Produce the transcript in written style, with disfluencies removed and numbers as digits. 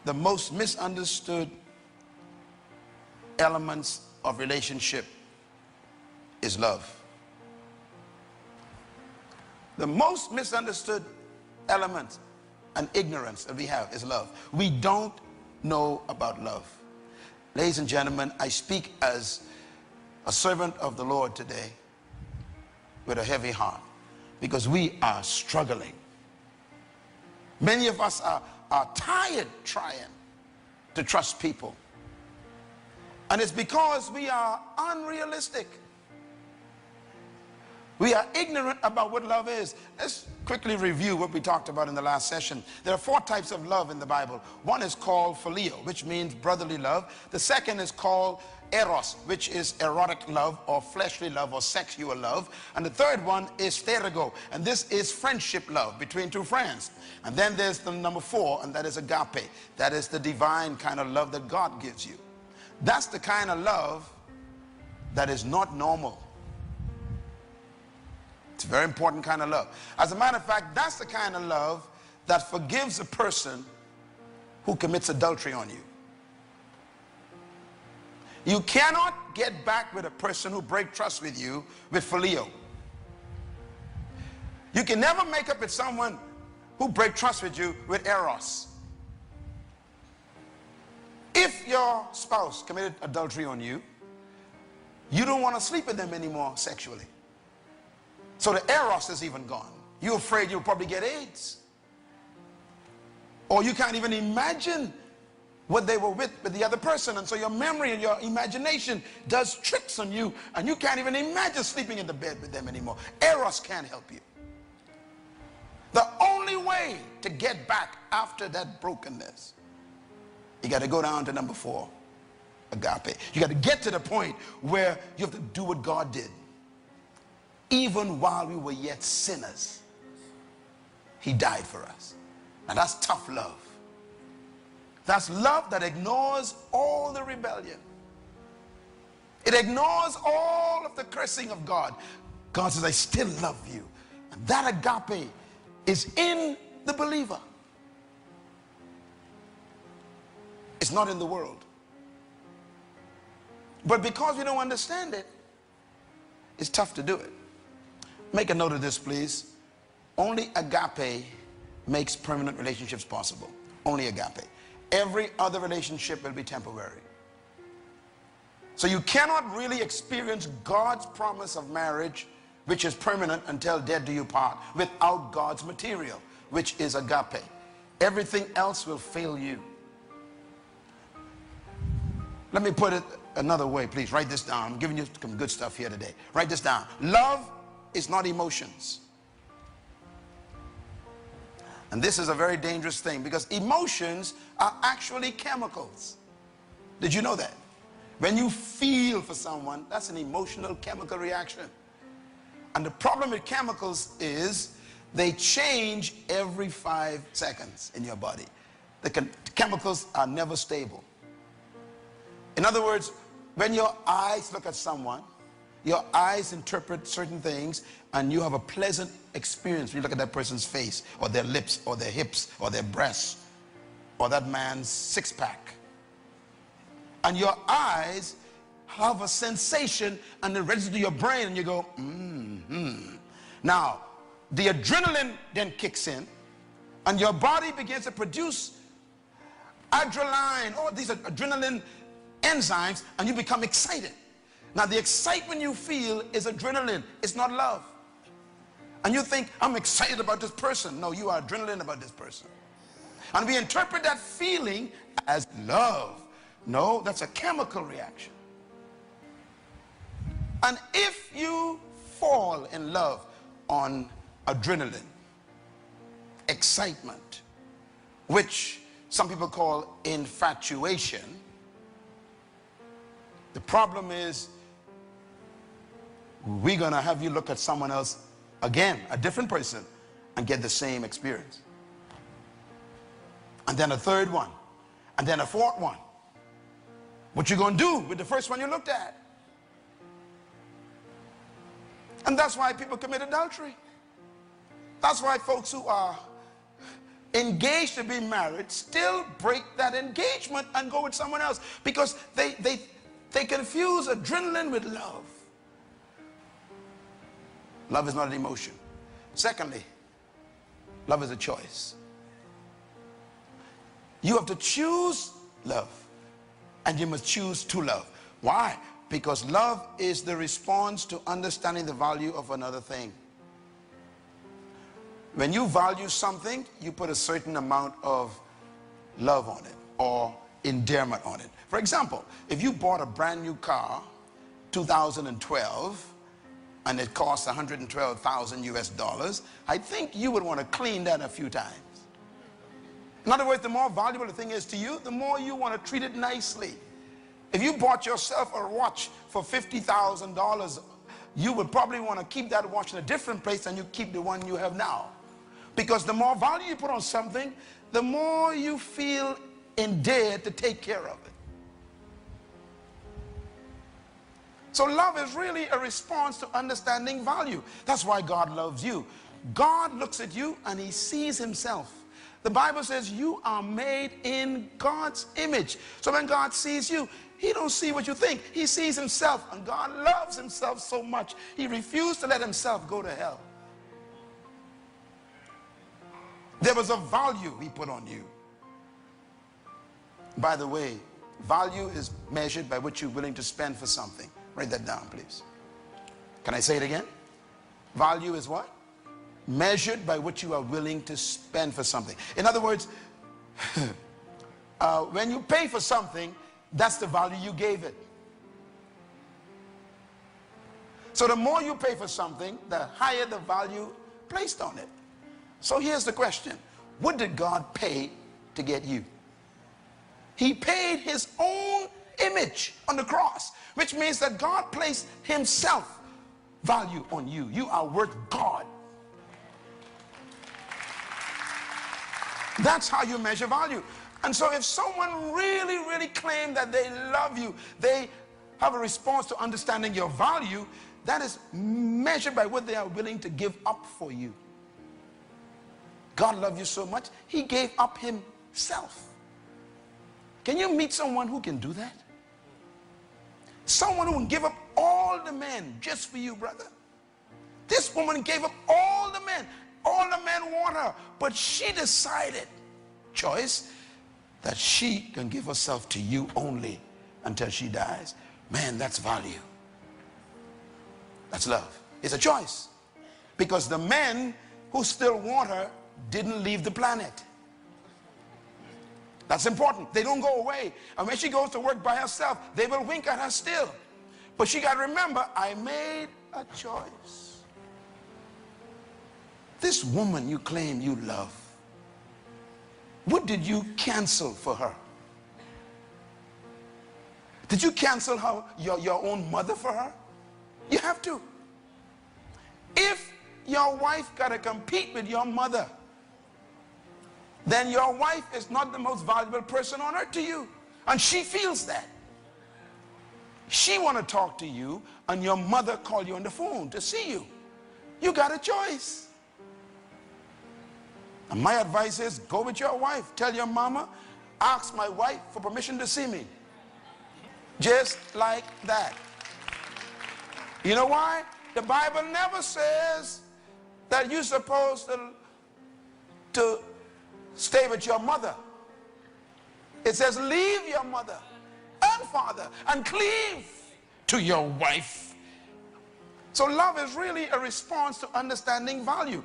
the most misunderstood elements of relationship is love. The most misunderstood element and ignorance that we have is love. We don't know about love. Ladies and gentlemen, I speak as a servant of the Lord today with a heavy heart, because we are struggling. Many of us are tired trying to trust people. And it's because we are unrealistic. We are ignorant about what love is. Let's quickly review what we talked about in the last session. There are 4 types of love in the Bible. One is called phileo, which means brotherly love. The second is called eros, which is erotic love or fleshly love or sexual love. And the third one is stergo, and this is friendship love between 2 friends. And then there's the number 4, and that is agape. That is the divine kind of love that God gives you. That's the kind of love that is not normal. It's a very important kind of love. As a matter of fact, that's the kind of love that forgives a person who commits adultery on you. You cannot get back with a person who breaks trust with you with phileo. You can never make up with someone who breaks trust with you with eros. If your spouse committed adultery on you, you don't want to sleep with them anymore sexually. So the eros is even gone. You're afraid you'll probably get AIDS. Or you can't even imagine what they were with the other person, and so your memory and your imagination does tricks on you, and you can't even imagine sleeping in the bed with them anymore. Eros can't help you. The only way to get back after that brokenness, you got to go down to number 4, agape. You got to get to the point where you have to do what God did. Even while we were yet sinners, he died for us. And that's tough love. That's love that ignores all the rebellion. It ignores all of the cursing of God. God says, I still love you. And that agape is in the believer. It's not in the world. But because we don't understand it, it's tough to do it. Make a note of this, please. Only agape makes permanent relationships possible. Only agape. Every other relationship will be temporary. So you cannot really experience God's promise of marriage, which is permanent until death do you part, without God's material, which is agape. Everything else will fail you. Let me put it another way, please. Write this down. I'm giving you some good stuff here today. Write this down. Love is not emotions. And this is a very dangerous thing, because emotions are actually chemicals. Did you know that? When you feel for someone, that's an emotional chemical reaction. And the problem with chemicals is they change every 5 seconds in your body. The chemicals are never stable. In other words, when your eyes look at someone, your eyes interpret certain things, and you have a pleasant experience when you look at that person's face, or their lips, or their hips, or their breasts, or that man's six-pack. And your eyes have a sensation, and it registers to your brain, and you go, Now, the adrenaline then kicks in, and your body begins to produce adrenaline, or these adrenaline enzymes, and you become excited. Now, the excitement you feel is adrenaline. It's not love. And you think, I'm excited about this person. No, you are adrenaline about this person. And we interpret that feeling as love. No, that's a chemical reaction. And if you fall in love on adrenaline, excitement, which some people call infatuation, the problem is we're going to have you look at someone else again, a different person, and get the same experience. And then a third one, and then a fourth one. What you going to do with the first one you looked at? And that's why people commit adultery. That's why folks who are engaged to be married still break that engagement and go with someone else because they confuse adrenaline with love. Love is not an emotion. Secondly, love is a choice. You have to choose love, and you must choose to love. Why? Because love is the response to understanding the value of another thing. When you value something, you put a certain amount of love on it or endearment on it. For example, if you bought a brand new car, 2012, and it costs 112,000 US dollars, I think you would want to clean that a few times. In other words, the more valuable the thing is to you, the more you want to treat it nicely. If you bought yourself a watch for $50,000, you would probably want to keep that watch in a different place than you keep the one you have now. Because the more value you put on something, the more you feel endeared to take care of it. So love is really a response to understanding value. That's why God loves you. God looks at you and he sees himself. The Bible says you are made in God's image. So when God sees you, he don't see what you think. He sees himself, and God loves himself so much, he refused to let himself go to hell. There was a value he put on you. By the way, value is measured by what you're willing to spend for something. Write that down, please. Can I say it again? Value is what? Measured by what you are willing to spend for something. In other words, when you pay for something, that's the value you gave it. So the more you pay for something, the higher the value placed on it. So here's the question. What did God pay to get you? He paid his own image on the cross, which means that God placed himself value on you. You are worth God. That's how you measure value. And so if someone really claims that they love you, they have a response to understanding your value, that is measured by what they are willing to give up for you. God loved you so much, he gave up himself. Can you meet someone who can do that? Someone who can give up all the men just for you, brother. This woman gave up all the men. All the men want her, but she decided, choice, that she can give herself to you only until she dies. Man, that's value. That's love. It's a choice. Because the men who still want her didn't leave the planet. That's important. They don't go away. And when she goes to work by herself, they will wink at her still. But she got to remember, I made a choice. This woman you claim you love, what did you cancel for her? Did you cancel your own mother for her? You have to. If your wife got to compete with your mother, then your wife is not the most valuable person on earth to you. And she feels that. She want to talk to you, and your mother call you on the phone to see you. You got a choice. And my advice is, go with your wife. Tell your mama, ask my wife for permission to see me. Just like that. You know why? The Bible never says that you're supposed to stay with your mother. It says leave your mother and father and cleave to your wife. So love is really a response to understanding value.